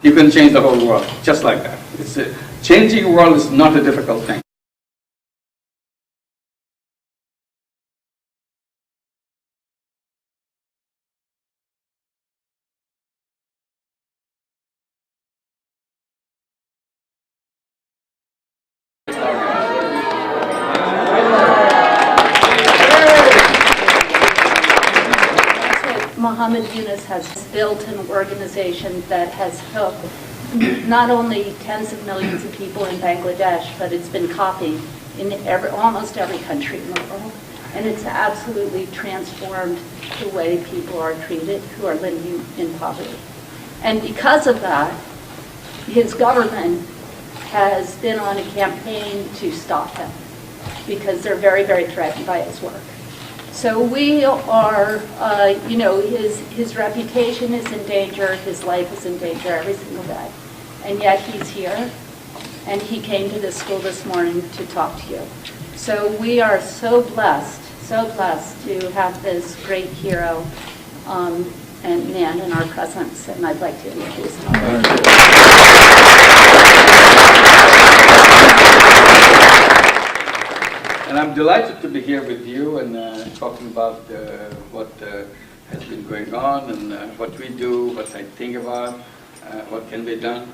You can change the whole world, just like that. Changing the world is not a difficult thing. Mohammed Yunus has built an organization that has helped not only tens of millions of people in Bangladesh, but it's been copied in almost every country in the world. And it's absolutely transformed the way people are treated who are living in poverty. And because of that, his government has been on a campaign to stop him because they're very, very threatened by his work. So we are, his reputation is in danger, his life is in danger every single day. And yet he's here, and he came to this school this morning to talk to you. So we are so blessed to have this great hero and man in our presence, and I'd like to introduce him. And I'm delighted to be here with you and talking about what has been going on and what we do, what I think about, what can be done.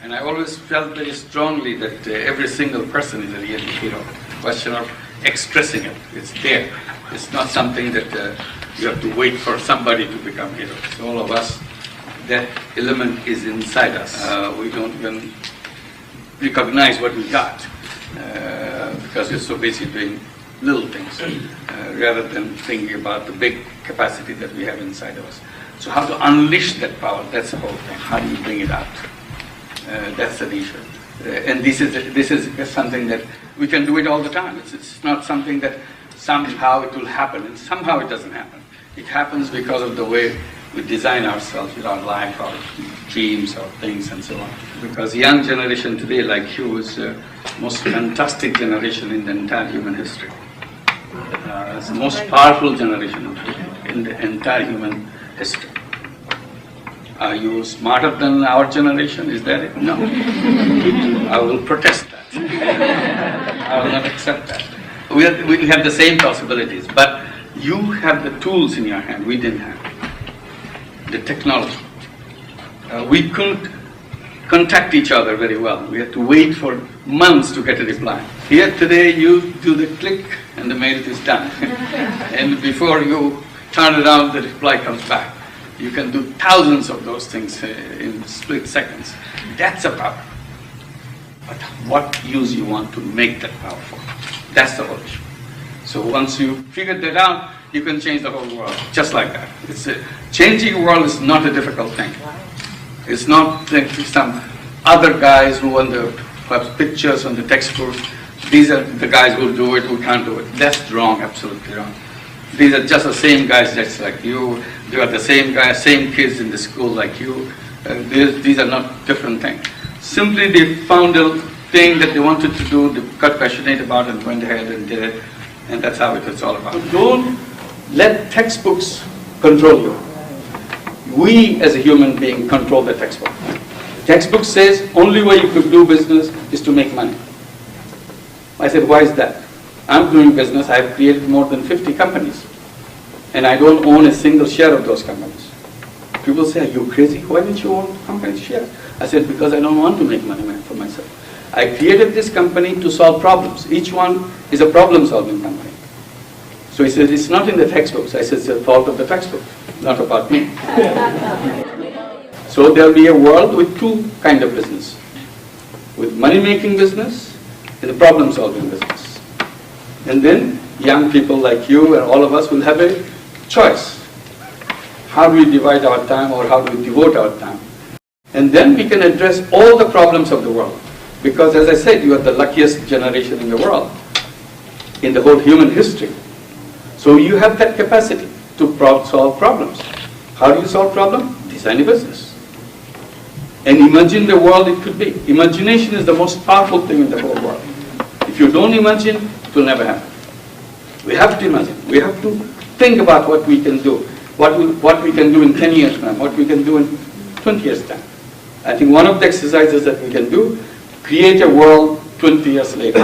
And I always felt very strongly that every single person is a real hero. Question of expressing it, it's there. It's not something that you have to wait for somebody to become heroes. All of us, that element is inside us. We don't even recognize what we got. Because we're so busy doing little things rather than thinking about the big capacity that we have inside of us. So how to unleash that power, that's the whole thing. How do you bring it out? That's the issue. And this is something that we can do it all the time. It's not something that somehow it will happen, and somehow it doesn't happen. It happens because of the way we design ourselves with our life, our dreams, our things, and so on. Because the young generation today, like you, is the most fantastic generation in the entire human history. It's the most powerful generation in the entire human history. Are you smarter than our generation? Is that it? No. I will protest that. I will not accept that. We have the same possibilities, but you have the tools in your hand we didn't have. The technology. We couldn't contact each other very well. We had to wait for months to get a reply. Here today you do the click and the mail is done. And before you turn around, the reply comes back. You can do thousands of those things in split seconds. That's a power. But what use you want to make that powerful? That's the whole issue. So once you figure that out, you can change the whole world, just like that. Changing the world is not a difficult thing. It's not like some other guys who have pictures on the textbooks. These are the guys who do it, who can't do it. That's wrong, absolutely wrong. These are just the same guys just like you. They are the same guys, same kids in the school like you. These are not different things. Simply they found a thing that they wanted to do, they got passionate about and went ahead and did it. And that's how it's all about. Don't let textbooks control you. We as a human being control the textbook. Textbook says only way you could do business is to make money. I said, why is that? I'm doing business, I've created more than 50 companies. And I don't own a single share of those companies. People say, are you crazy? Why don't you own company share? I said, because I don't want to make money for myself. I created this company to solve problems. Each one is a problem-solving company. So he says, it's not in the textbooks. I said, it's the fault of the textbook, not about me. So there'll be a world with two kinds of business. With money-making business and the problem-solving business. And then young people like you and all of us will have a choice. How do we divide our time or how do we devote our time? And then we can address all the problems of the world. Because as I said, you are the luckiest generation in the world, in the whole human history. So you have that capacity to solve problems. How do you solve problems? Design a business. And imagine the world it could be. Imagination is the most powerful thing in the whole world. If you don't imagine, it will never happen. We have to imagine. We have to think about what we can do. What we can do in 10 years' time, what we can do in 20 years' time. I think one of the exercises that we can do, create a world 20 years later.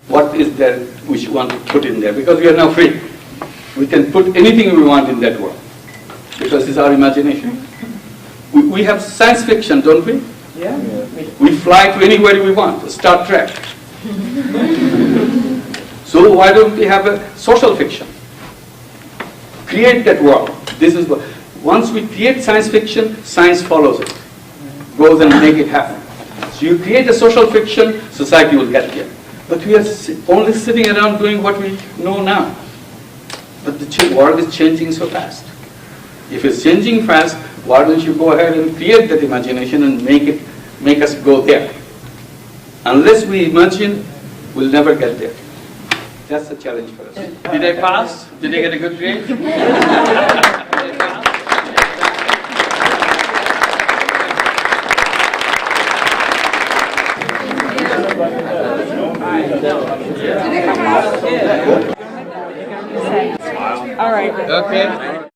What is there which we want to put in there? Because we are now free. We can put anything we want in that world. Because it's our imagination. We have science fiction, don't we? Yeah. We fly to anywhere we want, Star Trek. So why don't we have a social fiction? Create that world. This is what, once we create science fiction, science follows it. Goes and make it happen. So you create a social fiction, society will get there. But we are only sitting around doing what we know now. But the world is changing so fast. If it's changing fast, why don't you go ahead and create that imagination and make us go there? Unless we imagine, we'll never get there. That's the challenge for us. Did I pass? Did I get a good grade? Did I pass? All right. Okay.